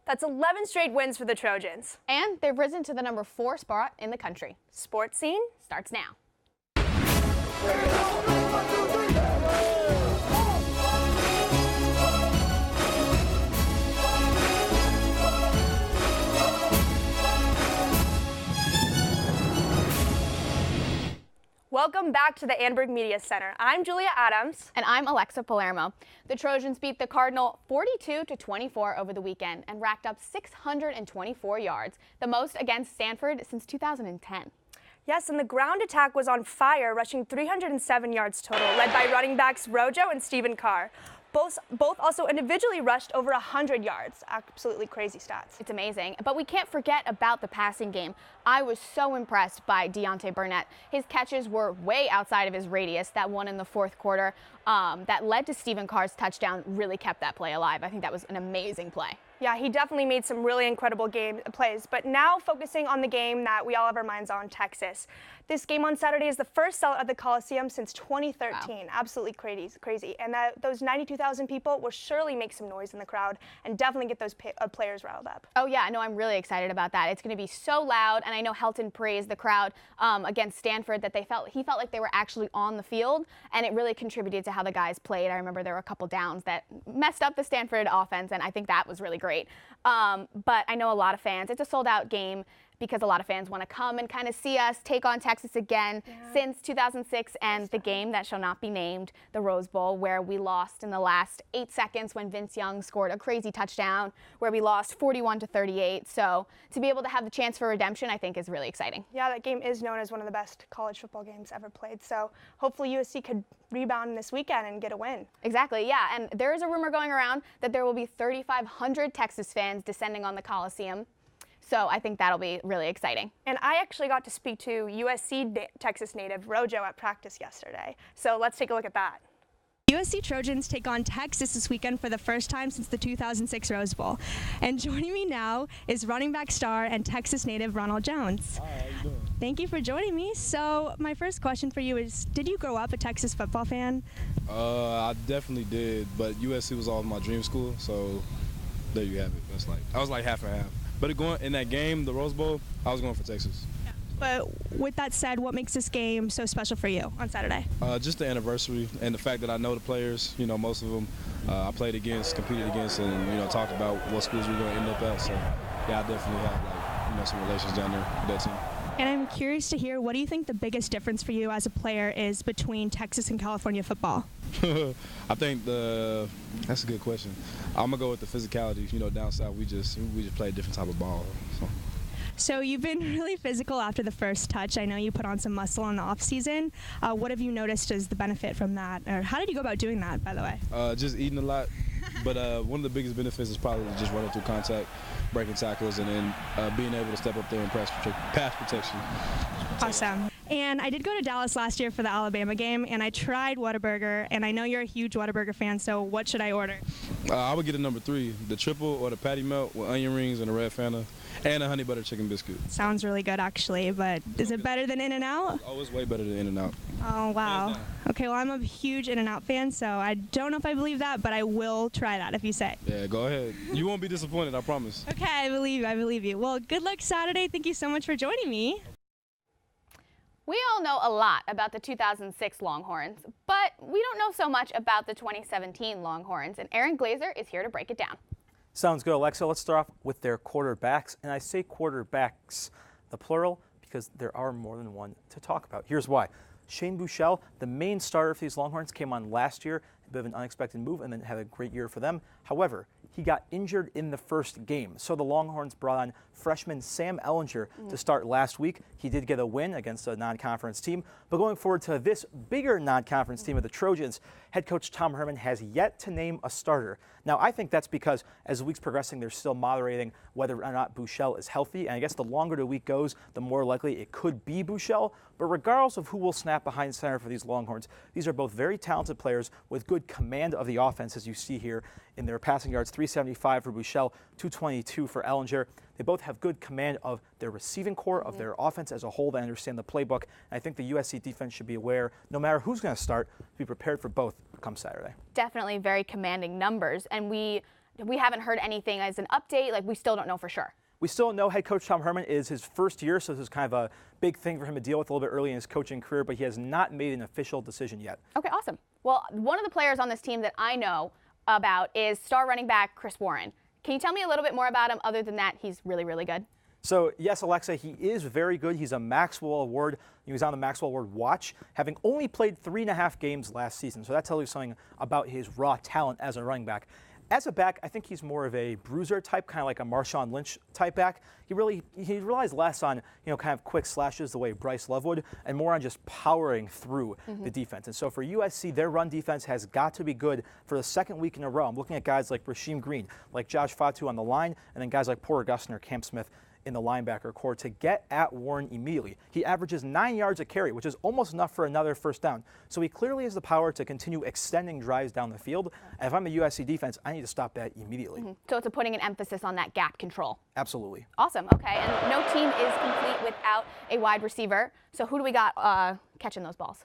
That's 11 straight wins for the Trojans. And they've risen to the #4 spot in the country. Sports Scene starts now. Welcome back to the Annenberg Media Center. I'm Julia Adams. And I'm Alexa Palermo. The Trojans beat the Cardinal 42-24 over the weekend and racked up 624 yards, the most against Stanford since 2010. Yes, and the ground attack was on fire, rushing 307 yards total, led by running backs Rojo and Stephen Carr. Both also individually rushed over 100 yards. Absolutely crazy stats. It's amazing. But we can't forget about the passing game. I was so impressed by Deontay Burnett. His catches were way outside of his radius. That one in the fourth quarter that led to Stephen Carr's touchdown really kept that play alive. I think that was an amazing play. Yeah, he definitely made some really incredible plays. But now focusing on the game that we all have our minds on, Texas. This game on Saturday is the first sellout at the Coliseum since 2013. Wow. Absolutely crazy. And those 92,000 people will surely make some noise in the crowd and definitely get those players riled up. Oh yeah, no, I'm really excited about that. It's going to be so loud, and I know Helton praised the crowd against Stanford that he felt like they were actually on the field, and it really contributed to how the guys played. I remember there were a couple downs that messed up the Stanford offense, and I think that was really great. But I know a lot of fans, it's a sold-out game because a lot of fans want to come and kind of see us take on Texas again since 2006 and the game that shall not be named, the Rose Bowl, where we lost in the last 8 seconds when Vince Young scored a crazy touchdown, where we lost 41-38. So to be able to have the chance for redemption, I think is really exciting. Yeah, that game is known as one of the best college football games ever played. So hopefully USC could rebound this weekend and get a win. Exactly, yeah. And there is a rumor going around that there will be 3,500 Texas fans descending on the Coliseum. So I think that'll be really exciting. And I actually got to speak to USC Texas native Rojo at practice yesterday. So let's take a look at that. USC Trojans take on Texas this weekend for the first time since the 2006 Rose Bowl. And joining me now is running back star and Texas native Ronald Jones. Hi, how you doing? Thank you for joining me. So my first question for you is, did you grow up a Texas football fan? I definitely did, but USC was all my dream school, so there you have it. I was like half and half. But going in that game, the Rose Bowl, I was going for Texas. Yeah. But with that said, what makes this game so special for you on Saturday? Just the anniversary and the fact that I know the players. You know, most of them I played against, competed against, and talked about what schools we were going to end up at. So yeah, I definitely have some relations down there with that team. And I'm curious to hear, what do you think the biggest difference for you as a player is between Texas and California football? I think that's a good question. I'm gonna go with the physicality. Down south we just play a different type of ball. So you've been really physical after the first touch. I know you put on some muscle in the off season. What have you noticed as the benefit from that, or how did you go about doing that, by the way? Just eating a lot. But one of the biggest benefits is probably just running through contact, breaking tackles, and then being able to step up there and pass protection. Awesome. And I did go to Dallas last year for the Alabama game, and I tried Whataburger, and I know you're a huge Whataburger fan, so what should I order? I would get a number 3, the triple or the patty melt with onion rings and a red Fanta, and a honey butter chicken biscuit. Sounds really good, actually, but is it better than In-N-Out? Oh, it's way better than In-N-Out. Oh, wow. Okay, well, I'm a huge In-N-Out fan, so I don't know if I believe that, but I will try that if you say. Yeah, go ahead. You won't be disappointed, I promise. Okay, I believe you. Well, good luck Saturday. Thank you so much for joining me. We all know a lot about the 2006 Longhorns, but we don't know so much about the 2017 Longhorns, and Aaron Glazer is here to break it down. Sounds good, Alexa. Let's start off with their quarterbacks, and I say quarterbacks, the plural, because there are more than one to talk about. Here's why. Shane Buechele, the main starter for these Longhorns, came on last year, a bit of an unexpected move, and then had a great year for them. However, he got injured in the first game, so the Longhorns brought on freshman Sam Ehlinger to start last week. He did get a win against a non-conference team, but going forward to this bigger non-conference team of the Trojans, head coach Tom Herman has yet to name a starter. Now, I think that's because as the week's progressing, they're still moderating whether or not Buechele is healthy, and I guess the longer the week goes, the more likely it could be Buechele. But regardless of who will snap behind center for these Longhorns, these are both very talented players with good command of the offense, as you see here in their passing yards, 375 for Buechele, 222 for Ehlinger. They both have good command of their receiving core, of their offense as a whole. They understand the playbook. And I think the USC defense should be aware, no matter who's going to start, to be prepared for both come Saturday. Definitely very commanding numbers. And we we haven't heard anything as an update. Like, we still don't know for sure. We still know head coach Tom Herman is his first year, so this is kind of a big thing for him to deal with a little bit early in his coaching career, but he has not made an official decision yet. Okay, awesome. Well, one of the players on this team that I know about is star running back Chris Warren. Can you tell me a little bit more about him other than that he's really, really good? So, yes, Alexa, he is very good. He's a Maxwell Award. He was on the Maxwell Award watch, having only played 3.5 games last season. So that tells you something about his raw talent as a running back. As a back, I think he's more of a bruiser type, kind of like a Marshawn Lynch type back. He relies less on, kind of quick slashes the way Bryce Love would, and more on just powering through the defense. And so for USC, their run defense has got to be good for the second week in a row. I'm looking at guys like Rasheem Green, like Josh Fatu on the line, and then guys like Porter Gustin, Cam Smith in the linebacker core to get at Warren immediately. He averages 9 yards a carry, which is almost enough for another first down. So he clearly has the power to continue extending drives down the field. And if I'm a USC defense, I need to stop that immediately. So it's putting an emphasis on that gap control. Absolutely. Awesome. Okay. And no team is complete without a wide receiver. So who do we got catching those balls?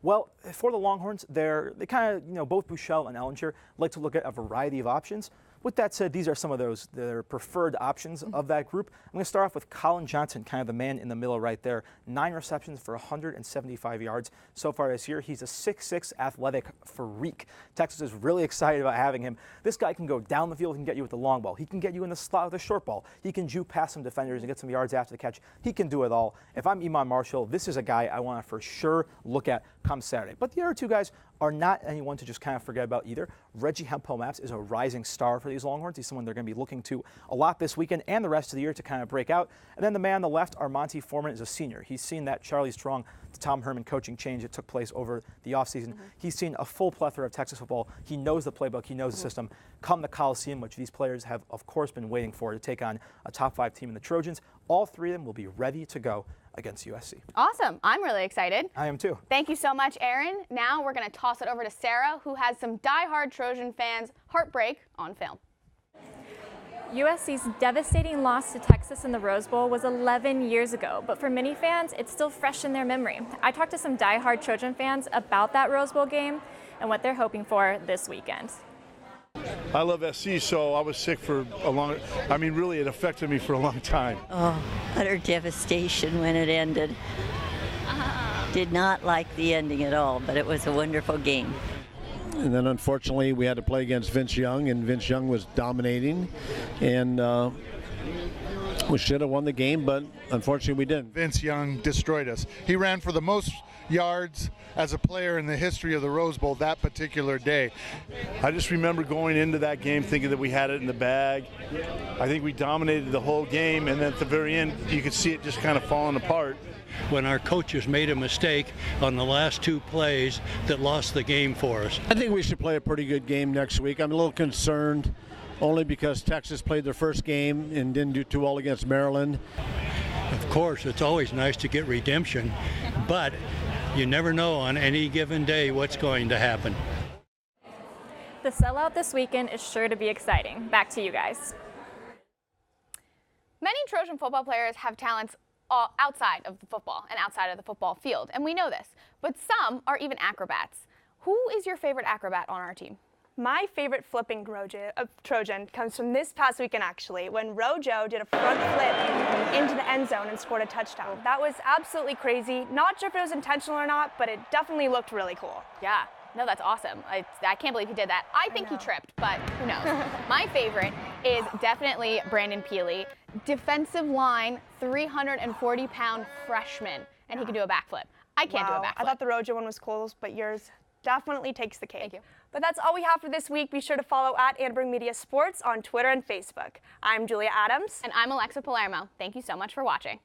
Well, for the Longhorns, they kind of, both Buechele and Ellinger like to look at a variety of options. With that said, these are some of their preferred options of that group. I'm going to start off with Colin Johnson, kind of the man in the middle right there. 9 receptions for 175 yards so far this year. He's a 6'6" athletic freak. Texas is really excited about having him. This guy can go down the field. He can get you with the long ball. He can get you in the slot with a short ball. He can juke past some defenders and get some yards after the catch. He can do it all. If I'm Iman Marshall, this is a guy I want to for sure look at come Saturday. But the other two guys are not anyone to just kind of forget about either. Reggie Hemphill-Maps is a rising star for these Longhorns. He's someone they're going to be looking to a lot this weekend and the rest of the year to kind of break out. And then the man on the left, Armonte Foreman, is a senior. He's seen that Charlie Strong to Tom Herman coaching change that took place over the offseason. He's seen a full plethora of Texas football. He knows the playbook. He knows the system. Come the Coliseum, which these players have, of course, been waiting for to take on a top 5 team in the Trojans. All 3 of them will be ready to go against USC. Awesome. I'm really excited. I am too. Thank you so much, Aaron. Now we're going to toss it over to Sarah, who has some diehard Trojan fans' heartbreak on film. USC's devastating loss to Texas in the Rose Bowl was 11 years ago, but for many fans, it's still fresh in their memory. I talked to some diehard Trojan fans about that Rose Bowl game and what they're hoping for this weekend. I love SC, so I was sick for a long, really it affected me for a long time. Oh, utter devastation when it ended. Did not like the ending at all, but it was a wonderful game. And then unfortunately we had to play against Vince Young, and Vince Young was dominating, and we should have won the game, but unfortunately we didn't. Vince Young destroyed us. He ran for the most yards as a player in the history of the Rose Bowl that particular day. I just remember going into that game thinking that we had it in the bag. I think we dominated the whole game, and then at the very end you could see it just kind of falling apart. When our coaches made a mistake on the last 2 plays that lost the game for us. I think we should play a pretty good game next week. I'm a little concerned only because Texas played their first game and didn't do too well against Maryland. Of course, it's always nice to get redemption, but you never know on any given day what's going to happen. The sellout this weekend is sure to be exciting. Back to you guys. Many Trojan football players have talents outside of the football and outside of the football field, and we know this, but some are even acrobats. Who is your favorite acrobat on our team? My favorite flipping Trojan comes from this past weekend, actually, when Rojo did a front flip into the end zone and scored a touchdown. That was absolutely crazy. Not sure if it was intentional or not, but it definitely looked really cool. Yeah. No, that's awesome. I can't believe he did that. I think he tripped, but who knows? My favorite is definitely Brandon Peely. Defensive line, 340-pound freshman, and he can do a backflip. I can't do a backflip. I thought the Rojo one was cool, but yours definitely takes the cake. Thank you. But that's all we have for this week. Be sure to follow @Annenberg Media Sports on Twitter and Facebook. I'm Julia Adams. And I'm Alexa Palermo. Thank you so much for watching.